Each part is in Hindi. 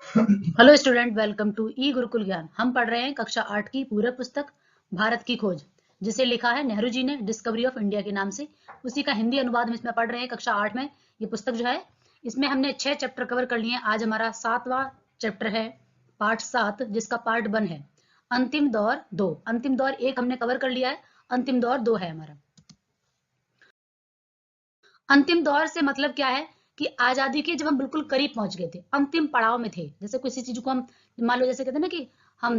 हेलो स्टूडेंट, वेलकम टू ई गुरुकुल ज्ञान। हम पढ़ रहे हैं कक्षा 8 की पूरक पुस्तक भारत की खोज, जिसे लिखा है नेहरू जी ने डिस्कवरी ऑफ इंडिया के नाम से। उसी का हिंदी अनुवाद हम इसमें पढ़ रहे हैं कक्षा 8 में। ये पुस्तक जो है, इसमें हमने 6 चैप्टर कवर कर लिए हैं। आज हमारा 7वां चैप्टर है, पार्ट 7, जिसका पार्ट 1 है अंतिम दौर 2। अंतिम दौर 1 हमने कवर कर लिया है, अंतिम दौर 2 है हमारा। अंतिम दौर से मतलब क्या है कि आजादी के जब हम बिल्कुल करीब पहुंच गए थे, अंतिम पड़ाव में थे। जैसे किसी चीज को हम मान लो, जैसे कहते हैं ना कि हम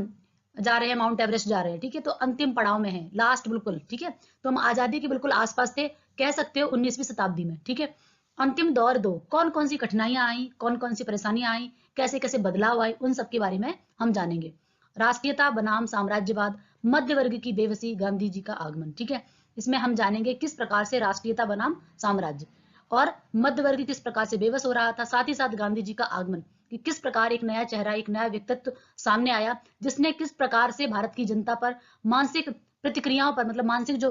जा रहे हैं, माउंट एवरेस्ट जा रहे हैं, ठीक है, तो अंतिम पड़ाव में है, लास्ट बिल्कुल, ठीक है। तो हम आजादी के बिल्कुल आसपास थे, कह सकते हो 19वीं शताब्दी में, ठीक है। अंतिम दौर 2, कौन कौन सी कठिनाइयां आई, कौन कौन सी परेशानियां आई, कैसे कैसे बदलाव आए, उन सब के बारे में हम जानेंगे। राष्ट्रीयता बनाम साम्राज्यवाद, मध्य वर्ग की बेबसी, गांधी जी का आगमन, ठीक है। इसमें हम जानेंगे किस प्रकार से राष्ट्रीयता बनाम साम्राज्य और मध्य वर्ग किस प्रकार से बेबस हो रहा था, साथ ही साथ गांधी जी का आगमन, कि किस प्रकार एक नया चेहरा, एक नया व्यक्तित्व सामने आया, जिसने किस प्रकार से भारत की जनता पर मानसिक प्रतिक्रियाओं पर, मतलब मानसिक जो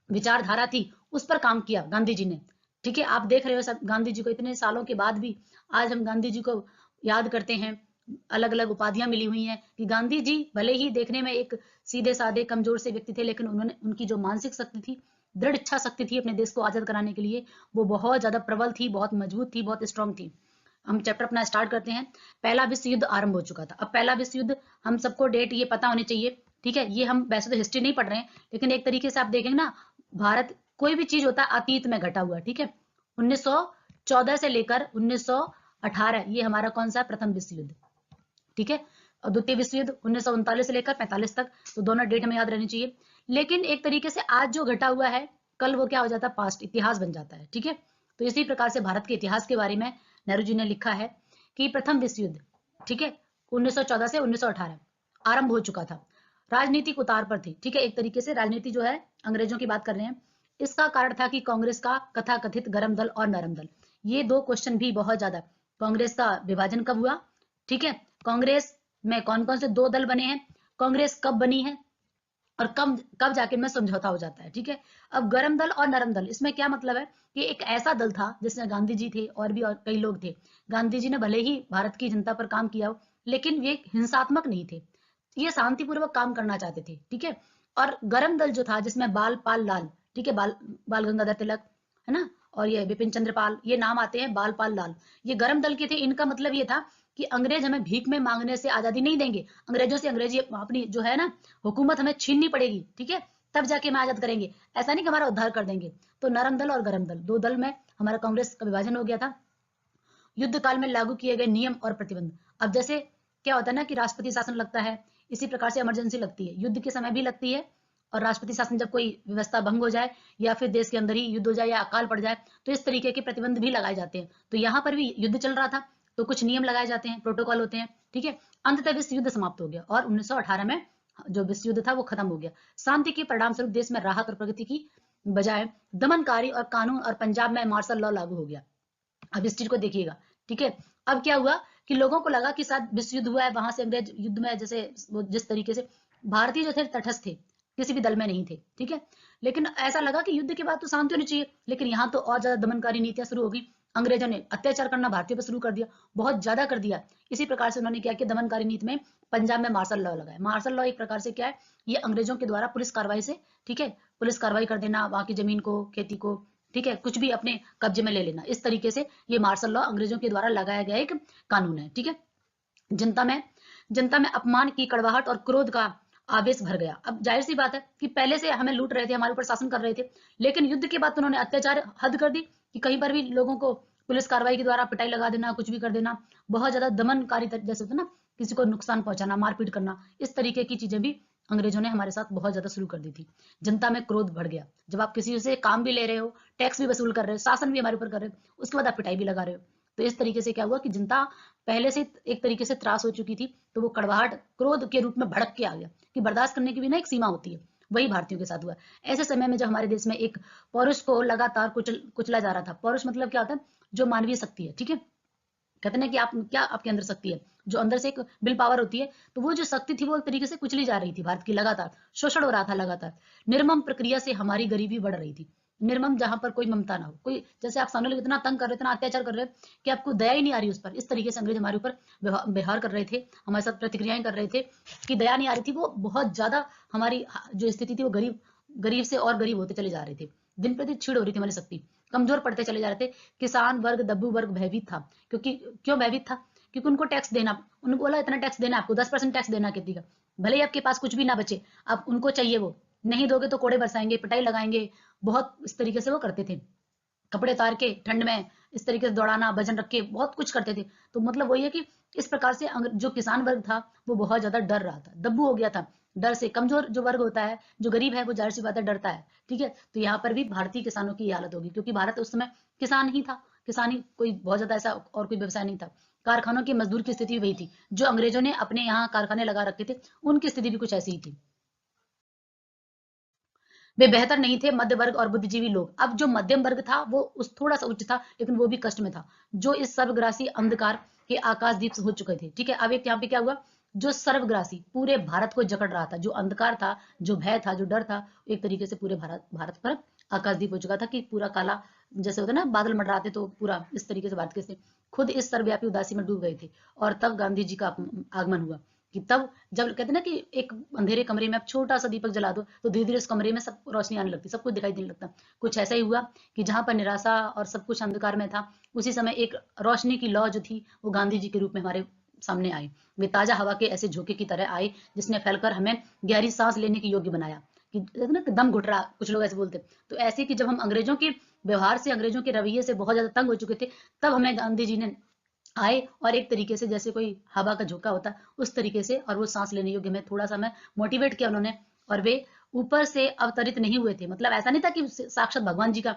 विचारधारा थी, उस पर काम किया गांधी जी ने। ठीक है, आप देख रहे हो सब गांधी जी को इतने सालों के बाद भी आज हम गांधी जी को याद करते हैं। अलग अलग उपाधियां मिली हुई हैं कि गांधी जी भले ही देखने में एक सीधे साधे कमजोर से व्यक्ति थे, लेकिन उन्होंने, उनकी जो मानसिक शक्ति थी, दृढ़ इच्छा शक्ति थी अपने देश को आजाद कराने के लिए, वो बहुत ज्यादा प्रबल थी, बहुत मजबूत थी, बहुत स्ट्रांग थी। हम चैप्टर अपना स्टार्ट करते हैं। पहला विश्व युद्ध आरंभ हो चुका था। अब पहला विश्व युद्ध, हम सबको डेट ये पता होनी चाहिए, ठीक है। ये हम वैसे तो हिस्ट्री नहीं पढ़ रहे हैं, लेकिन एक तरीके से आप देखेंगे ना, भारत कोई भी चीज होता है अतीत में घटा हुआ, ठीक है। 1914 से लेकर 1918 ये हमारा कौन सा प्रथम विश्व युद्ध, ठीक है। और द्वितीय विश्व युद्ध 1939 से लेकर 45 तक, तो दोनों डेट हमें याद रहनी चाहिए। लेकिन एक तरीके से आज जो घटा हुआ है, कल वो क्या हो जाता है, पास्ट, इतिहास बन जाता है, ठीक है। तो इसी प्रकार से भारत के इतिहास के बारे में नेहरू जी ने लिखा है कि प्रथम विश्व युद्ध, ठीक है, 1914 से 1918 आरंभ हो चुका था। राजनीतिक उतार पर थी, ठीक है। एक तरीके से राजनीति जो है, अंग्रेजों की बात कर रहे हैं। इसका कारण था कि कांग्रेस का कथाकथित गरम दल और नरम दल, ये दो क्वेश्चन भी बहुत ज्यादा। कांग्रेस का विभाजन कब हुआ, ठीक है। कांग्रेस में कौन कौन से दो दल बने हैं, कांग्रेस कब बनी है, और कब कब जाके में समझौता हो जाता है, ठीक है। अब गरम दल और नरम दल, इसमें क्या मतलब है कि एक ऐसा दल था जिसमें गांधी जी थे और भी और कई लोग थे। गांधी जी ने भले ही भारत की जनता पर काम किया हो, लेकिन वे हिंसात्मक नहीं थे, ये शांतिपूर्वक काम करना चाहते थे, ठीक है। और गरम दल जो था, जिसमें बाल पाल लाल, ठीक है, बाल गंगाधर तिलक, है ना, और ये बिपिन चंद्र पाल, ये नाम आते हैं, बाल पाल लाल, ये गरम दल के थे। इनका मतलब ये था कि अंग्रेज हमें भीख में मांगने से आजादी नहीं देंगे, अंग्रेजों से अंग्रेजी अपनी जो है ना हुकूमत हमें छीननी पड़ेगी, ठीक है, तब जाके हम आजाद करेंगे, ऐसा नहीं कि हमारा उद्धार कर देंगे। तो नरम दल और गरम दल, दो दल में हमारा कांग्रेस का विभाजन हो गया था। युद्ध काल में लागू किए गए नियम और प्रतिबंध, अब जैसे क्या होता है ना कि राष्ट्रपति शासन लगता है, इसी प्रकार से इमरजेंसी लगती है, युद्ध के समय भी लगती है। और राष्ट्रपति शासन, जब कोई व्यवस्था भंग हो जाए या फिर देश के अंदर ही युद्ध हो जाए या अकाल पड़ जाए, तो इस तरीके के प्रतिबंध भी लगाए जाते हैं। तो यहाँ पर भी युद्ध चल रहा था, तो कुछ नियम लगाए जाते हैं, प्रोटोकॉल होते हैं, ठीक है। अंततः विश्व युद्ध समाप्त हो गया और 1918 में जो विश्व युद्ध था वो खत्म हो गया। शांति के परिणाम स्वरूप देश में राहत और प्रगति की बजाय दमनकारी और कानून, और पंजाब में मार्शल लॉ लागू हो गया। अब इस चीज को देखिएगा, ठीक है। अब क्या हुआ कि लोगों को लगा कि शायद विश्व युद्ध हुआ है, वहां से अंग्रेज युद्ध में, जैसे वो जिस तरीके से भारतीय जो थे तटस्थ थे, किसी भी दल में नहीं थे, ठीक है। लेकिन ऐसा लगा कि युद्ध के बाद तो शांति होनी चाहिए, लेकिन यहाँ तो और ज्यादा दमनकारी नीतियां शुरू हो गई। अंग्रेजों ने अत्याचार करना भारतीयों पर शुरू कर दिया, बहुत ज्यादा कर दिया। इसी प्रकार से उन्होंने क्या किया, दमनकारी नीति में पंजाब में मार्शल लॉ लगाया। मार्शल लॉ एक प्रकार से क्या है, ये अंग्रेजों के द्वारा पुलिस कार्रवाई से, ठीक है, पुलिस कार्रवाई कर देना, वहां की जमीन को, खेती को, ठीक है, कुछ भी अपने कब्जे में ले लेना, इस तरीके से ये मार्शल लॉ अंग्रेजों के द्वारा लगाया गया एक कानून है, ठीक है। जनता में जनता में अपमान की कड़वाहट और क्रोध का आवेश भर गया। अब जाहिर सी बात है कि पहले से हमें लूट रहे थे, हमारे ऊपर शासन कर रहे थे, लेकिन युद्ध के बाद तो उन्होंने अत्याचार हद कर दी कि कहीं पर भी लोगों को पुलिस कार्रवाई के द्वारा पिटाई लगा देना, कुछ भी कर देना, बहुत ज्यादा दमनकारी जैसे होता ना, किसी को नुकसान पहुंचाना, मारपीट करना, इस तरीके की चीजें भी अंग्रेजों ने हमारे साथ बहुत ज्यादा शुरू कर दी थी। जनता में क्रोध बढ़ गया, जब आप किसी से काम भी ले रहे हो, टैक्स भी वसूल कर रहे हो, शासन भी हमारे ऊपर कर रहे हो, उसके बाद आप पिटाई भी लगा रहे हो। तो इस तरीके से क्या हुआ कि जनता पहले से एक तरीके से त्रास हो चुकी थी, तो वो कड़वाहट क्रोध के रूप में भड़क के आ गया कि बर्दाश्त करने की भी ना एक सीमा होती है। वही भारतीयों के साथ हुआ। ऐसे समय में जब हमारे देश में एक पौरुष को लगातार कुचला जा रहा था, पौरुष मतलब क्या होता है, जो मानवीय शक्ति है, ठीक है। कहते हैं कि आप क्या, आपके अंदर शक्ति है, जो अंदर से एक विल पावर होती है, तो वो जो शक्ति थी वो एक तरीके से कुचली जा रही थी, भारत की लगातार शोषण हो रहा था लगातार। निर्मम प्रक्रिया से हमारी गरीबी बढ़ रही थी, निर्मम जहां पर कोई ममता ना हो, कोई जैसे आप सामने लोग इतना तंग कर रहे थे, इतना अत्याचार कर रहे हैं कि आपको दया ही नहीं आ रही उस पर। इस तरीके से अंग्रेज हमारे ऊपर व्यवहार कर रहे थे, हमारे साथ प्रतिक्रियाएं कर रहे थे कि दया नहीं आ रही थी। वो बहुत ज्यादा हमारी जो स्थिति थी वो गरीब गरीब से और गरीब होते चले जा रहे थे, दिन प्रतिदिन छीड़ हो रही थी हमारी शक्ति, कमजोर पड़ते चले जा रहे थे। किसान वर्ग, दब्बू वर्ग भयभीत था, क्योंकि क्यों भयभीत था? क्योंकि उनको टैक्स देना, उनको बोला इतना टैक्स देना, आपको 10% टैक्स देना खेती का, भले ही आपके पास कुछ भी ना बचे, आप उनको चाहिए वो, नहीं दोगे तो कोड़े बरसाएंगे, पिटाई लगाएंगे। बहुत इस तरीके से वो करते थे, कपड़े उतार के ठंड में इस तरीके से दौड़ाना, वजन रख के बहुत कुछ करते थे। तो मतलब वही है कि इस प्रकार से जो किसान वर्ग था वो बहुत ज्यादा डर रहा था, दब्बू हो गया था डर से। कमजोर जो वर्ग होता है, जो गरीब है, वो जाहिर सी बात है डरता है, ठीक है। तो यहाँ पर भी भारतीय किसानों की हालत होगी, क्योंकि भारत उस समय किसान ही था, किसानी कोई बहुत ज्यादा ऐसा और कोई व्यवसाय नहीं था। कारखानों की मजदूर की स्थिति वही थी, जो अंग्रेजों ने अपने यहाँ कारखाने लगा रखे थे, उनकी स्थिति भी कुछ ऐसी ही थी। वे बेहतर नहीं थे, मध्य वर्ग और बुद्धिजीवी लोग। अब जो मध्यम वर्ग था वो उस थोड़ा सा उच्च था, लेकिन वो भी कष्ट में था, जो इस सर्वग्रासी अंधकार के आकाशदीप से हो चुके थे, ठीक है। अब एक यहाँ पे क्या हुआ, जो सर्वग्रासी पूरे भारत को जकड़ रहा था, जो अंधकार था, जो भय था, जो डर था, एक तरीके से पूरे भारत भारत पर आकाशदीप हो चुका था कि पूरा काला, जैसे होता है ना बादल मंडराते, तो पूरा इस तरीके से भारत के से खुद इस सर्वव्यापी उदासी में डूब गए थे। और तब गांधी जी का आगमन हुआ, कि तब जब कहते हैं ना कि एक अंधेरे कमरे में आप छोटा सा दीपक जला दो तो धीरे धीरे उस कमरे में सब रोशनी आने लगती, सब कुछ दिखाई देने लगता। कुछ ऐसा ही हुआ कि जहां पर निराशा और सब कुछ अंधकार में था, उसी समय एक रोशनी की लौ जो थी वो गांधी जी के रूप में हमारे सामने आई। वे ताजा हवा के ऐसे झोंके की तरह आए जिसने फैलकर हमें गहरी सांस लेने के योग्य बनाया, कि ना दम घुट रहा, कुछ लोग ऐसे बोलते। तो ऐसे कि जब हम अंग्रेजों के व्यवहार से, अंग्रेजों के रवैये से बहुत ज्यादा तंग हो चुके थे, तब हमें गांधी जी ने आए और एक तरीके से जैसे कोई हवा का झोंका होता उस तरीके से, और वो सांस लेने योग्य में थोड़ा सा मैं मोटिवेट किया उन्होंने। और वे ऊपर से अवतरित नहीं हुए थे, मतलब ऐसा नहीं था कि साक्षात भगवान जी का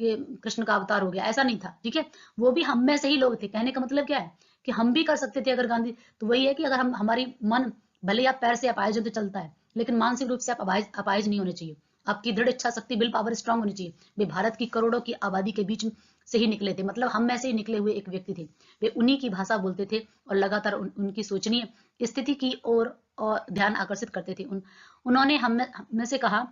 ये कृष्ण का अवतार हो गया, ऐसा नहीं था, ठीक है। वो भी हम में से ही लोग थे। कहने का मतलब क्या है कि हम भी कर सकते थे अगर गांधी, तो वही है कि अगर हम हमारी मन, भले ही आप पैर से अपाहिज हो तो चलता है, लेकिन मानसिक रूप से आप अपाहिज नहीं होने चाहिए। आपकी दृढ़ इच्छा शक्ति, विल पावर स्ट्रांग होनी चाहिए। वे भारत की करोड़ों की आबादी के बीच से ही निकले थे, मतलब हम में से ही निकले हुए एक व्यक्ति थे। वे उन्हीं की भाषा बोलते थे और लगातार उनकी सोचनीय स्थिति की ओर और ध्यान आकर्षित करते थे। उन्होंने हम में से कहा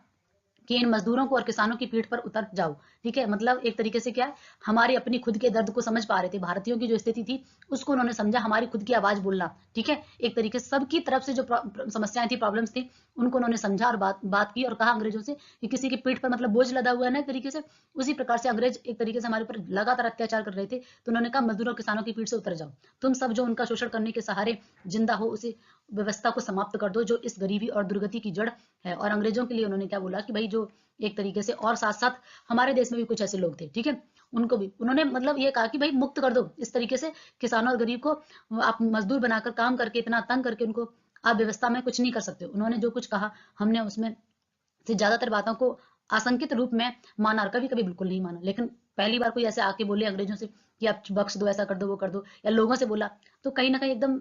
कि इन मजदूरों को और किसानों की पीठ पर उतर जाओ, ठीक है। मतलब एक तरीके से क्या है, हमारे अपनी खुद के दर्द को समझ पा रहे थे, भारतीयों की जो स्थिति थी उसको उन्होंने समझा, हमारी खुद की आवाज बोलना, ठीक है। एक तरीके से सबकी तरफ से जो समस्याएं थी, प्रॉब्लम्स थी, उनको उन्होंने समझा और बात की और कहा अंग्रेजों से कि किसी की पीठ पर मतलब बोझ लदा हुआ है ना, एक तरीके से उसी प्रकार से अंग्रेज एक तरीके से हमारे ऊपर लगातार अत्याचार कर रहे थे। तो उन्होंने कहा मजदूरों और किसानों की पीठ से उतर जाओ, तुम सब जो उनका शोषण करने के सहारे जिंदा हो, उसी व्यवस्था को समाप्त कर दो जो इस गरीबी और दुर्गति की जड़ है। और अंग्रेजों के लिए उन्होंने क्या बोला कि भाई जो एक तरीके से, और साथ साथ हमारे देश में भी कुछ ऐसे लोग थे, ठीक है, उनको भी उन्होंने मतलब ये कहा कि भाई मुक्त कर दो इस तरीके से किसानों और गरीब को। आप मजदूर बनाकर काम करके इतना तंग करके उनको आप व्यवस्था में कुछ नहीं कर सकते। उन्होंने जो कुछ कहा हमने उसमें से ज्यादातर बातों को आशंकित रूप में माना और कभी कभी बिल्कुल नहीं माना। लेकिन पहली बार कोई ऐसे आके बोले अंग्रेजों से कि आप बख्श दो, ऐसा कर दो, वो कर दो, या लोगों से बोला, तो कहीं ना कहीं एकदम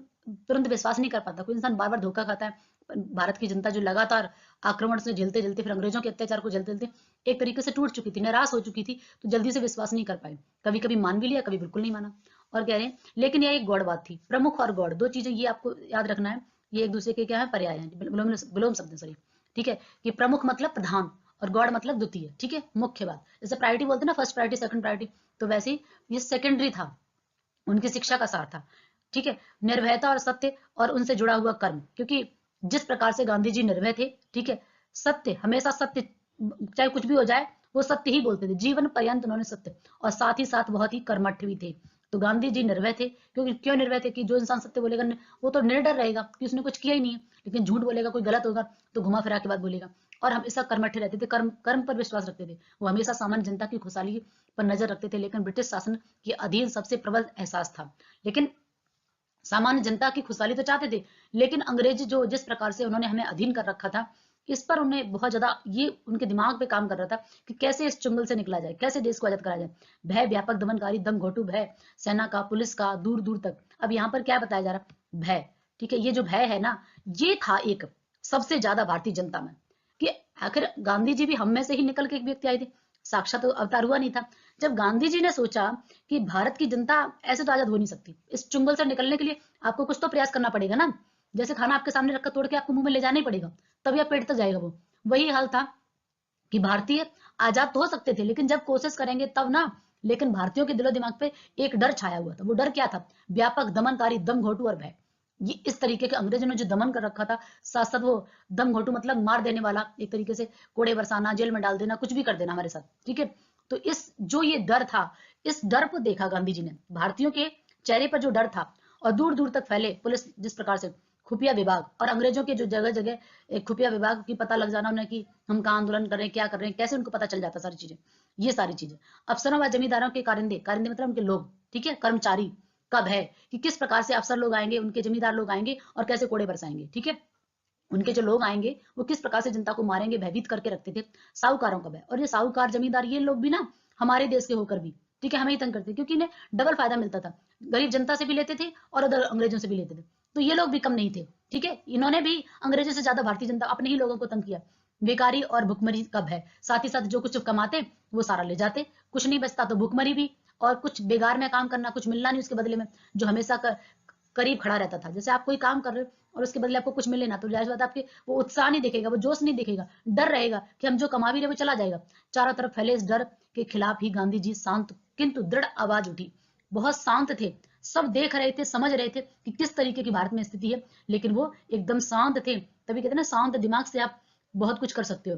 तुरंत विश्वास नहीं कर पाता। कोई इंसान बार बार धोखा खाता है। भारत की जनता जो लगातार आक्रमण से झेलते झेलते, फिर अंग्रेजों के अत्याचार को झेलते झेलते एक तरीके से टूट चुकी थी, निराश हो चुकी थी, तो जल्दी से विश्वास नहीं कर पाई। कभी कभी मान भी लिया, कभी बिल्कुल नहीं माना। और कह रहे हैं, लेकिन यह एक गौड़ बात थी। प्रमुख और गौड़ दो चीजें ये आपको याद रखना है, ये एक दूसरे के क्या है, पर्याय हैं, विलोम शब्द, सॉरी, ठीक है। कि प्रमुख मतलब प्रधान और गौड़ मतलब द्वितीय, ठीक है, मुख्य बात। जैसे प्रायोरिटी बोलते हैं ना, फर्स्ट प्रायोरिटी सेकंड प्रायोरिटी, तो वैसे ही ये सेकेंडरी था, उनकी शिक्षा का सार था, ठीक है। निर्भयता और सत्य और उनसे जुड़ा हुआ कर्म, क्योंकि जिस प्रकार से गांधी जी निर्भय थे, ठीक है, सत्य, हमेशा सत्य, चाहे कुछ भी हो जाए वो सत्य ही बोलते थे, जीवन पर्यंत उन्होंने सत्य, और साथ ही साथ बहुत ही कर्मठ भी थे। तो गांधी जी निर्भय थे, क्योंकि क्यों निर्भय थे कि जो इंसान सत्य बोलेगा वो तो निडर रहेगा कि उसने कुछ किया ही नहीं है, लेकिन झूठ बोलेगा, कोई गलत होगा तो घुमा फिरा के बात बोलेगा। और हमेशा कर्मठ रहते थे, कर्म कर्म पर विश्वास रखते थे। वो हमेशा सामान्य जनता की खुशहाली पर नजर रखते थे, लेकिन ब्रिटिश शासन के अधीन सबसे प्रबल एहसास था। लेकिन सामान्य जनता की खुशहाली तो चाहते थे, लेकिन अंग्रेज जो जिस प्रकार से उन्होंने हमें अधीन कर रखा था, इस पर उन्हें बहुत ज्यादा ये उनके दिमाग पे काम कर रहा था कि कैसे इस चुंगल से निकला जाए, कैसे देश को आजाद कराया जाए। भय, व्यापक दमनकारी, दम घोटू भय, सेना का, पुलिस का, दूर दूर तक। अब यहाँ पर क्या बताया जा रहा, भय, ठीक है। ये जो भय है ना, ये था एक सबसे ज्यादा भारतीय जनता में, कि आखिर गांधी जी भी हम में से ही निकल के एक व्यक्ति आए थे, साक्षात तो अवतार हुआ नहीं था। जब गांधी जी ने सोचा कि भारत की जनता ऐसे तो आजाद हो नहीं सकती, इस चुंगल से निकलने के लिए आपको कुछ तो प्रयास करना पड़ेगा ना, जैसे खाना आपके सामने रखकर तोड़ के आपको मुंह में ले जाना ही पड़ेगा, तभी आप पेट तक जाएगा वो। वही हाल था कि भारतीय आजाद तो हो सकते थे, लेकिन जब कोशिश करेंगे तब ना। लेकिन भारतीयों के दिलो दिमाग पे एक डर छाया हुआ था। वो डर क्या था? व्यापक, दमनकारी, दमघोटू और भय। ये इस तरीके के अंग्रेजों ने जो दमन कर रखा था, साथ साथ वो दमघोटू मतलब मार देने वाला, एक तरीके से कोड़े बरसाना, जेल में डाल देना, कुछ भी कर देना हमारे साथ, ठीक है। तो इस जो ये डर था, इस डर को देखा गांधी जी ने, भारतीयों के चेहरे पर जो डर था, और दूर दूर तक फैले पुलिस जिस प्रकार से, खुफिया विभाग और अंग्रेजों के जो जगह जगह एक खुफिया विभाग की पता लग जाना उन्हें कि हम कहाँ आंदोलन कर रहे हैं, क्या कर रहे हैं, कैसे उनको पता चल जाता सारी चीजें। ये सारी चीजें अफसरों व जमींदारों के कारिंदे, कारिंदे मतलब उनके लोग, ठीक है, कर्मचारी का भय कि किस प्रकार से अफसर लोग आएंगे, उनके जमींदार लोग आएंगे और कैसे कोड़े बरसाएंगे, ठीक है। उनके जो लोग आएंगे वो किस प्रकार से जनता को मारेंगे, भयभीत करके रखते थे। साहूकारों का भय, और ये साहूकार जमींदार ये लोग भी ना हमारे देश के होकर भी, ठीक है, हमें ही तंग करते, क्योंकि इन्हें डबल फायदा मिलता था, गरीब जनता से भी लेते थे और उधर अंग्रेजों से भी लेते थे। तो ये लोग भी कम नहीं थे, ठीक है। इन्होंने भी अंग्रेजों से ज्यादा भारतीय जनता, अपने ही लोगों को तंग किया। बेकारी और भुखमरी का भय, साथ ही साथ जो कुछ कमाते वो सारा ले जाते, कुछ नहीं बचता तो भुखमरी भी, और कुछ बेगार में काम करना, कुछ मिलना नहीं उसके बदले में, जो हमेशा करीब खड़ा रहता था। जैसे आप कोई काम कर रहे हो और उसके बदले आपको कुछ मिले ना, तो जाहिर बात आपके वो उत्साह नहीं दिखेगा, वो जोश नहीं दिखेगा, डर रहेगा कि हम जो कमा भी रहे वो चला जाएगा। चारों तरफ फैले इस डर के खिलाफ ही गांधी जी शांत किंतु दृढ़ आवाज उठी। बहुत शांत थे, सब देख रहे थे, समझ रहे थे कि किस तरीके की भारत में स्थिति है, लेकिन वो एकदम शांत थे। तभी कहते हैं ना, शांत दिमाग से आप बहुत कुछ कर सकते हो।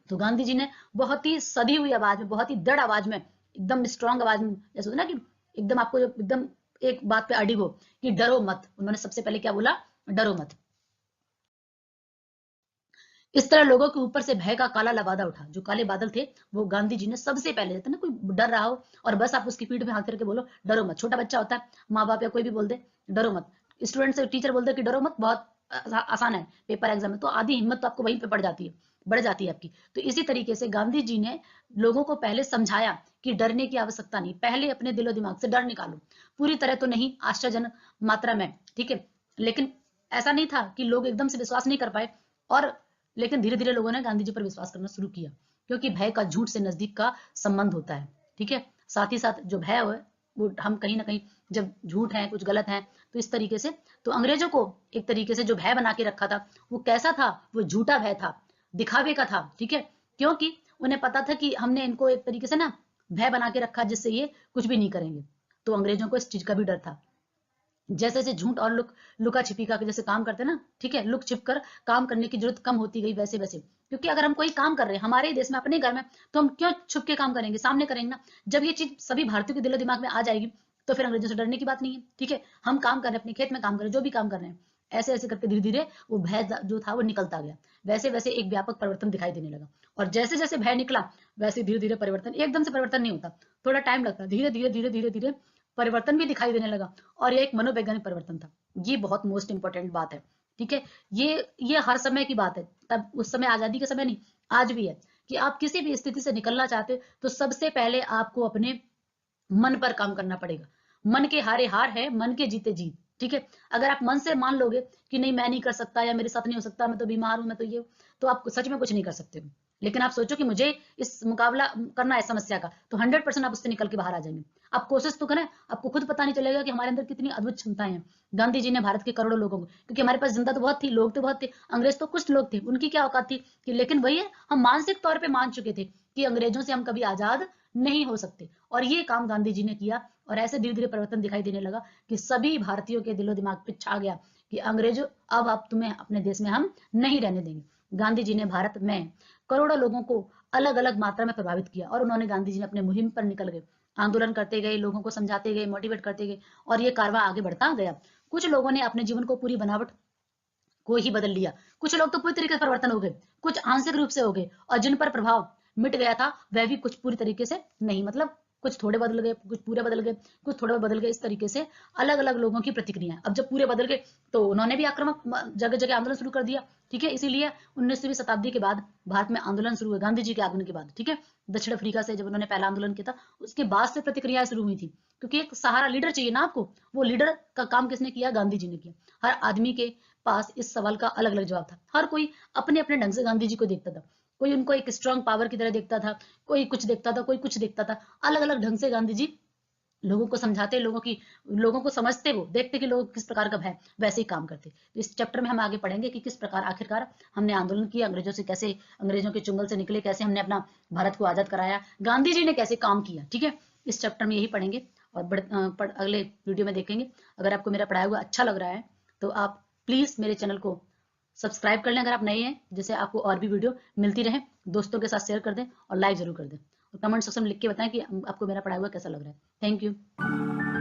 तो गांधी जी ने बहुत ही सधी हुई आवाज में, बहुत ही दृढ़ आवाज में, एकदम स्ट्रांग आवाज में, जैसे होता है ना कि एकदम आपको एकदम एक बात पे अडिग हो कि डरो मत, उन्होंने सबसे पहले क्या बोला? डरो मत। इस तरह लोगों के ऊपर से भय का काला लबादा उठा, जो काले बादल थे वो गांधी जी ने सबसे पहले, जैसे ना कोई डर रहा हो और बस आप उसकी पीठ में हाथ करके बोलो डरो मत। छोटा बच्चा होता है, माँ बाप या कोई भी बोल दे डरो मत, स्टूडेंट से टीचर बोल दे कि डरो मत, बहुत आसान है पेपर एग्जाम में, तो आधी हिम्मत तो आपको वहीं पे पड़ जाती है, बढ़ जाती है आपकी। तो इसी तरीके से गांधी जी ने लोगों को पहले समझाया कि डरने की आवश्यकता नहीं, पहले अपने दिलो दिमाग से डर निकालो, पूरी तरह तो नहीं, आश्चर्यजनक मात्रा में, ठीक है। लेकिन ऐसा नहीं था कि लोग एकदम से विश्वास नहीं कर पाए, और लेकिन धीरे धीरे लोगों ने गांधी जी पर विश्वास करना शुरू किया, क्योंकि भय का झूठ से नजदीक का संबंध होता है, ठीक है। साथ ही साथ जो भय है वो हम कहीं ना कहीं जब झूठ है, कुछ गलत है, तो इस तरीके से, तो अंग्रेजों को एक तरीके से जो भय बना के रखा था वो कैसा था? वो झूठा भय था, दिखावे का था, ठीक है। क्योंकि उन्हें पता था कि हमने इनको एक तरीके से ना भय बना के रखा जिससे ये कुछ भी नहीं करेंगे। तो अंग्रेजों को इस चीज का भी डर था। जैसे जैसे झूठ और लुका छिपी का जैसे काम करते हैं ना, ठीक है, लुक छिप कर काम करने की जरूरत कम होती गई, वैसे वैसे, क्योंकि अगर हम कोई काम कर रहे हैं हमारे ही देश में, अपने घर में, तो हम क्यों छुप के काम करेंगे? सामने करेंगे ना। जब ये चीज सभी भारतीयों के दिलो दिमाग में आ जाएगी, तो फिर अंग्रेजों से डरने की बात नहीं है, ठीक है। हम काम कर रहे हैं, अपने खेत में काम कर रहे हैं, जो भी काम कर रहे हैं, ऐसे ऐसे करके धीरे धीरे वो भय जो था वो निकलता गया। वैसे वैसे एक व्यापक परिवर्तन दिखाई देने लगा, और जैसे जैसे भय निकला वैसे धीरे धीरे परिवर्तन, एकदम से परिवर्तन नहीं होता, थोड़ा टाइम लगता है, धीरे धीरे धीरे धीरे धीरे परिवर्तन भी दिखाई देने लगा। और ये एक मनोवैज्ञानिक परिवर्तन था, ये बहुत मोस्ट इंपॉर्टेंट बात है, ठीक है। ये हर समय की बात है, तब उस समय आजादी के समय नहीं, आज भी है, कि आप किसी भी स्थिति से निकलना चाहते तो सबसे पहले आपको अपने मन पर काम करना पड़ेगा। मन के हारे हार है, मन के जीते जीत, ठीक है। अगर आप मन से मान लोगे कि नहीं मैं नहीं कर सकता, या मेरे साथ नहीं हो सकता, मैं तो बीमार हूं, मैं तो ये, तो आप सच में कुछ नहीं कर सकते हो। लेकिन आप सोचो कि मुझे इस मुकाबला करना है समस्या का, तो 100% आप उससे निकल के बाहर आ जाएंगे। आप कोशिश तो करें, आपको खुद पता नहीं चलेगा कि हमारे अंदर कितनी अद्भुत क्षमताएं हैं। गांधी जी ने भारत के करोड़ों लोगों को, क्योंकि हमारे पास जनता तो बहुत थी, लोग तो बहुत थे, अंग्रेज तो कुछ लोग थे, उनकी क्या औकात थी कि, लेकिन वही है, हम मानसिक तौर पर मान चुके थे कि अंग्रेजों से हम कभी आजाद नहीं हो सकते। और ये काम गांधी जी ने किया, और ऐसे धीरे धीरे परिवर्तन दिखाई देने लगा कि सभी भारतीयों के दिलो दिमाग पे छा गया कि अंग्रेजों, अब आप तुम्हें अपने देश में हम नहीं रहने देंगे। गांधी जी ने भारत में करोड़ों लोगों को अलग अलग मात्रा में प्रभावित किया, और उन्होंने, गांधी जी ने अपने मुहिम पर निकल गए, आंदोलन करते गए, लोगों को समझाते गए, मोटिवेट करते गए, और ये कारवां आगे बढ़ता गया। कुछ लोगों ने अपने जीवन को पूरी बनावट को ही बदल लिया, कुछ लोग तो पूरी तरीके से परिवर्तन हो गए, कुछ आंशिक रूप से हो गए, और जिन पर प्रभाव मिट गया था वह भी कुछ पूरी तरीके से नहीं, मतलब कुछ थोड़े बदल गए, कुछ पूरे बदल गए, कुछ थोड़े बदल गए, इस तरीके से अलग अलग लोगों की प्रतिक्रिया। अब जब पूरे बदल गए तो उन्होंने भी आक्रामक जगह जगह आंदोलन शुरू कर दिया, ठीक है। इसीलिए 19वीं शताब्दी के बाद भारत में आंदोलन शुरू हुए, गांधी जी के आगमन के बाद, ठीक है। दक्षिण अफ्रीका से जब उन्होंने पहला आंदोलन किया था, उसके बाद से प्रतिक्रियाएं शुरू हुई थी, क्योंकि एक सहारा लीडर चाहिए ना आपको। वो लीडर का काम किसने किया? गांधी जी ने किया। हर आदमी के पास इस सवाल का अलग अलग जवाब था, हर कोई अपने अपने ढंग से गांधी जी को देखता था। कोई उनको एक स्ट्रांग पावर की तरह देखता था, कोई कुछ देखता था, कोई कुछ देखता था, अलग अलग ढंग से गांधी जी लोगों को समझाते, लोगों को समझते, वो देखते कि लोग किस प्रकार का है, वैसे ही काम करते। तो इस चैप्टर में हम आगे पढ़ेंगे कि किस प्रकार आखिरकार हमने आंदोलन किया, अंग्रेजों से कैसे, अंग्रेजों के चुंगल से निकले, कैसे हमने अपना भारत को आजाद कराया, गांधी जी ने कैसे काम किया। ठीक है, इस चैप्टर में यही पढ़ेंगे और अगले वीडियो में देखेंगे। अगर आपको मेरा पढ़ाया हुआ अच्छा लग रहा है तो आप प्लीज मेरे चैनल को सब्सक्राइब कर लें अगर आप नए हैं, जिससे आपको और भी वीडियो मिलती रहे। दोस्तों के साथ शेयर कर दें और लाइक जरूर कर दें, और कमेंट सेक्शन में लिख के बताएं कि आपको मेरा पढ़ाया हुआ कैसा लग रहा है। Thank you.